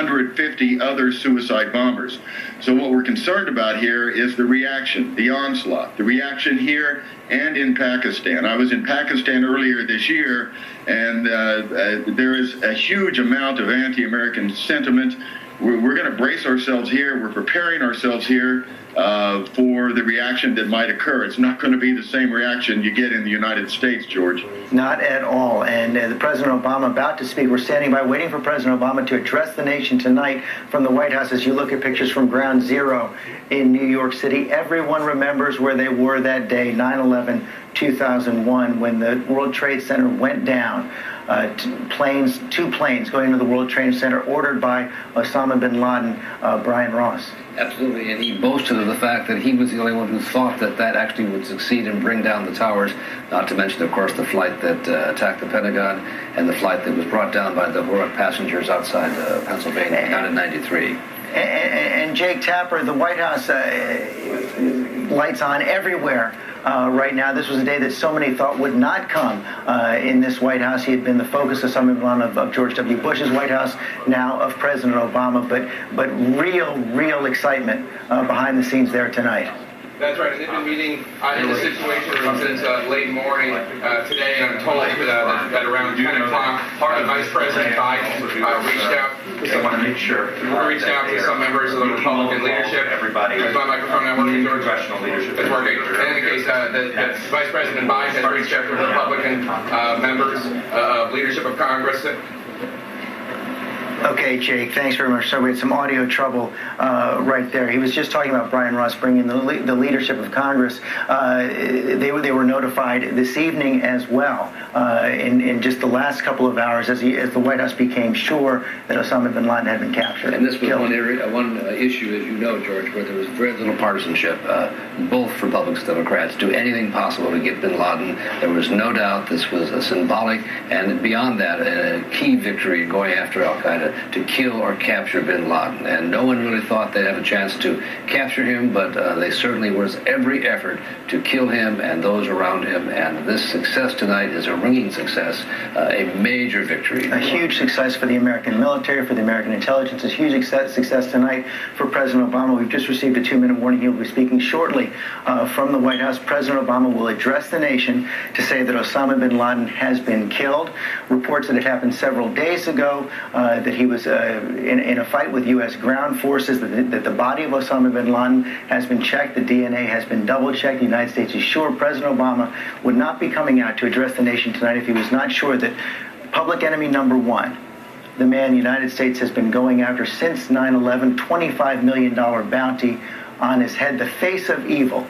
150 other suicide bombers. So what we're concerned about here is the reaction, the onslaught, the reaction here and in Pakistan. I was in Pakistan earlier this year, and there is a huge amount of anti-American sentiment. We're going to brace ourselves here. We're preparing ourselves here for the reaction that might occur. It's not going to be the same reaction you get in the United States, George. Not at all. And the President Obama about to speak. We're standing by waiting for President Obama to address the nation tonight from the White House. As you look at pictures from Ground Zero in New York City, everyone remembers where they were that day, 9/11, 2001, when the World Trade Center went down. Two planes going into the World Trade Center ordered by Osama bin Laden, Brian Ross. Absolutely, and he boasted of the fact that he was the only one who thought that that actually would succeed and bring down the towers, not to mention, of course, the flight that attacked the Pentagon and the flight that was brought down by the Hornet passengers outside Pennsylvania down in 93. And Jake Tapper, the White House lights on everywhere right now. This was a day that so many thought would not come in this White House. He had been the focus of some of George W. Bush's White House, now of President Obama, but real excitement behind the scenes there tonight. That's right, and they've been meeting in the Situation Room since late morning today, and I'm told that at around 10 o'clock, Vice President Biden reached out. I want to make sure. Reached out to some members of the Republican leadership. Everybody. Is my microphone not working, George? Congressional leadership. It's working. In any case, Vice President Biden has reached out to Republican members of leadership of Congress. Okay, Jake, thanks very much. So we had some audio trouble right there. He was just talking about Brian Ross bringing the leadership of Congress. They were notified this evening as well in just the last couple of hours as the White House became sure that Osama bin Laden had been captured. And this was one issue, as you know, George, where there was very little partisanship. Both Republicans and Democrats do anything possible to get bin Laden. There was no doubt this was a symbolic and beyond that a key victory going after al-Qaeda to kill or capture bin Laden. And no one really thought they'd have a chance to capture him, but they certainly was every effort to kill him and those around him. And this success tonight is a ringing success, a major victory. A huge success for the American military, for the American intelligence, a huge success tonight for President Obama. We've just received a 2-minute warning. He will be speaking shortly from the White House. President Obama will address the nation to say that Osama bin Laden has been killed. Reports that it happened several days ago, that he was in a fight with U.S. ground forces, that the body of Osama bin Laden has been checked, the DNA has been double-checked. The United States is sure President Obama would not be coming out to address the nation tonight if he was not sure that public enemy number one, the man the United States has been going after since 9/11, $25 million bounty on his head, the face of evil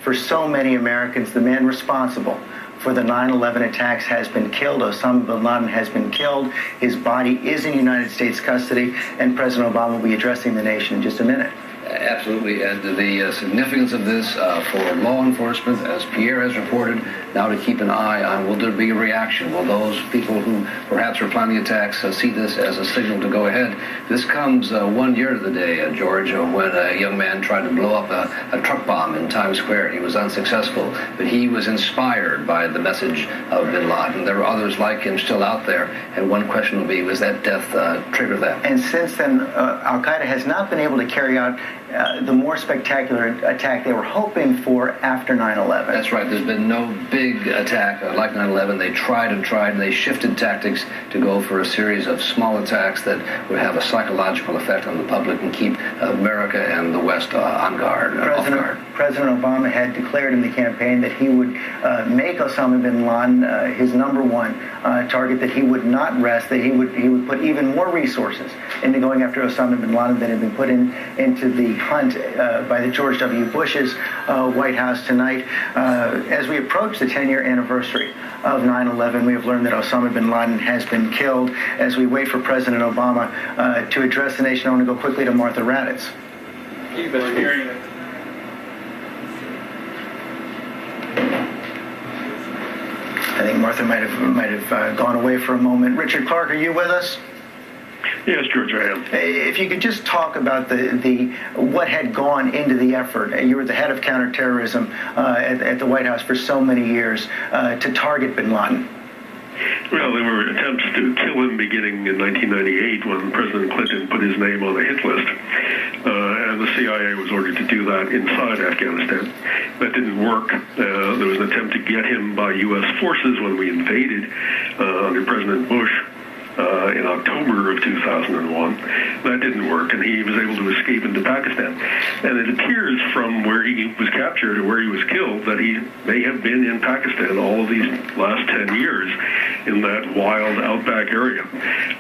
for so many Americans, the man responsible for the 9/11 attacks has been killed. Osama bin Laden has been killed. His body is in United States custody, and President Obama will be addressing the nation in just a minute. Absolutely, and the significance of this for law enforcement, as Pierre has reported, now to keep an eye on, will there be a reaction? Will those people who perhaps were planning attacks see this as a signal to go ahead? This comes 1 year to the day, George, when a young man tried to blow up a truck bomb in Times Square. He was unsuccessful, but he was inspired by the message of bin Laden. There are others like him still out there, and one question will be, was that death trigger that? And since then, al-Qaeda has not been able to carry out the more spectacular attack they were hoping for after 9/11. That's right. There's been no big attack like 9/11. They tried, and they shifted tactics to go for a series of small attacks that would have a psychological effect on the public and keep America and the West on guard, off guard. President Obama had declared in the campaign that he would make Osama bin Laden his number one target, that he would not rest, that he would put even more resources into going after Osama bin Laden than had been put into the hunt by the George W. Bush's White House tonight. As we approach the 10-year anniversary of 9/11, we have learned that Osama bin Laden has been killed. As we wait for President Obama to address the nation, I want to go quickly to Martha Raddatz. You've been hearing it. I think Martha might have gone away for a moment. Richard Clark, are you with us? Yes, George, I am. If you could just talk about the what had gone into the effort. You were the head of counterterrorism at the White House for so many years to target bin Laden. Well, there were attempts to kill him beginning in 1998 when President Clinton put his name on the hit list. And the CIA was ordered to do that inside Afghanistan. That didn't work. There was an attempt to get him by U.S. forces when we invaded under President Bush in October of 2001. That didn't work, and he was able to escape into Pakistan. And it appears from where he was captured or where he was killed that he may have been in Pakistan all of these last 10 years in that wild outback area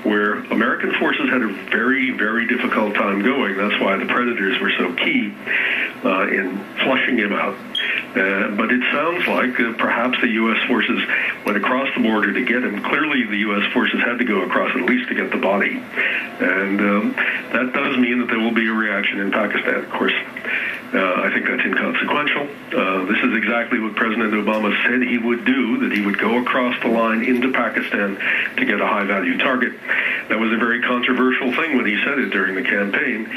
where American forces had a very, very difficult time going. That's why the Predators were so key in flushing him out. But it sounds like perhaps the U.S. forces went across the border to get him. Clearly, the U.S. forces had to go across at least to get the body. And that does mean that there will be a reaction in Pakistan. Of course, I think that's inconsequential. This is exactly what President Obama said he would do, that he would go across the line into Pakistan to get a high-value target. That was a very controversial thing when he said it during the campaign.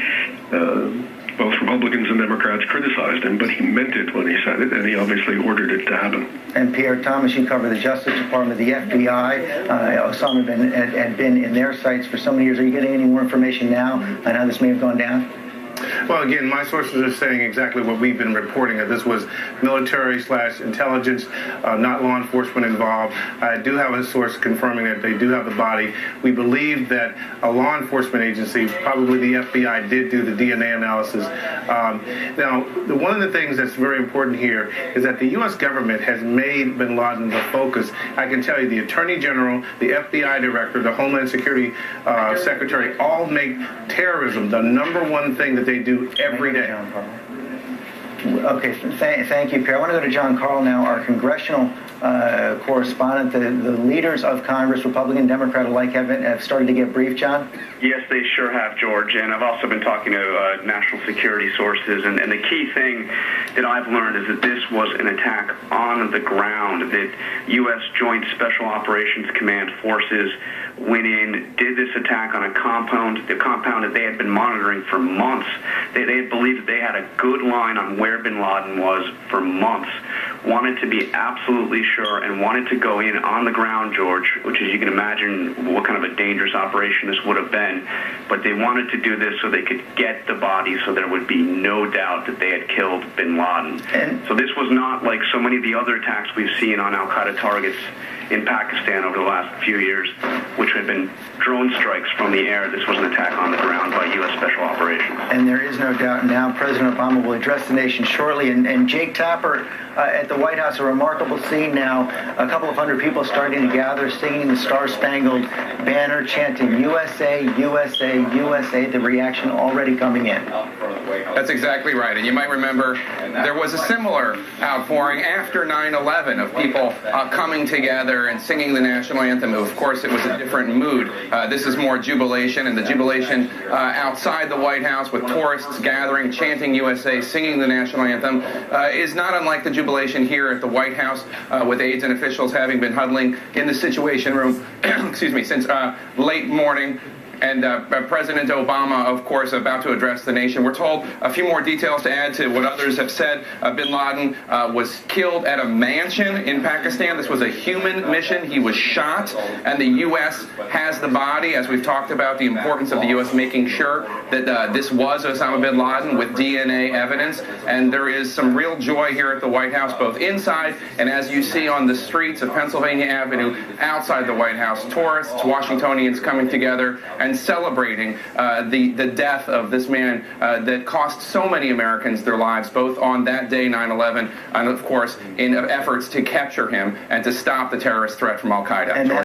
Both Republicans and Democrats criticized him, but he meant it when he said it, and he obviously ordered it to happen. And Pierre Thomas, you cover the Justice Department, the FBI. Osama had been in their sights for so many years. Are you getting any more information now on how this may have gone down? Well, again, my sources are saying exactly what we've been reporting, that this was military/intelligence, not law enforcement involved. I do have a source confirming that they do have the body. We believe that a law enforcement agency, probably the FBI, did do the DNA analysis. Now, one of the things that's very important here is that the U.S. government has made bin Laden the focus. I can tell you the Attorney General, the FBI Director, the Homeland Security Secretary all make terrorism the #1 thing that they do every day. Okay, thank you, Pierre. I want to go to John Carl now, our congressional correspondent. The leaders of Congress, Republican, Democrat alike, have started to get briefed, John? Yes, they sure have, George. And I've also been talking to national security sources. And the key thing that I've learned is that this was an attack on the ground, that U.S. Joint Special Operations Command forces went in, did this attack on a compound that they had been monitoring for months. They had believed that they had a good line on where bin Laden was for months, wanted to be absolutely sure, and wanted to go in on the ground, George, which, as you can imagine, what kind of a dangerous operation this would have been. But they wanted to do this so they could get the body, so there would be no doubt that they had killed bin Laden. So this was not like so many of the other attacks we've seen on al-Qaeda targets in Pakistan over the last few years, which had been drone strikes from the air. This was an attack on the ground by U.S. Special Operations. And there is no doubt now President Obama will address the nation shortly. And Jake Tapper at the White House, a remarkable scene now. A couple of hundred people starting to gather, singing the Star-Spangled Banner, chanting USA, USA, USA. The reaction already coming in. That's exactly right. And you might remember there was a similar outpouring after 9/11 of people coming together and singing the national anthem. Of course, it was a different mood. This is more jubilation, and the jubilation outside the White House with tourists gathering, chanting USA, singing the national anthem is not unlike the jubilation here at the White House with aides and officials having been huddling in the Situation Room excuse me, since late morning. And President Obama, of course, about to address the nation. We're told a few more details to add to what others have said. Bin Laden was killed at a mansion in Pakistan. This was a human mission. He was shot, and the U.S. has the body, as we've talked about, the importance of the U.S. making sure that this was Osama bin Laden with DNA evidence. And there is some real joy here at the White House, both inside and as you see on the streets of Pennsylvania Avenue outside the White House. Tourists, Washingtonians coming together and celebrating the death of this man that cost so many Americans their lives, both on that day, 9/11, and of course in efforts to capture him and to stop the terrorist threat from al-Qaeda.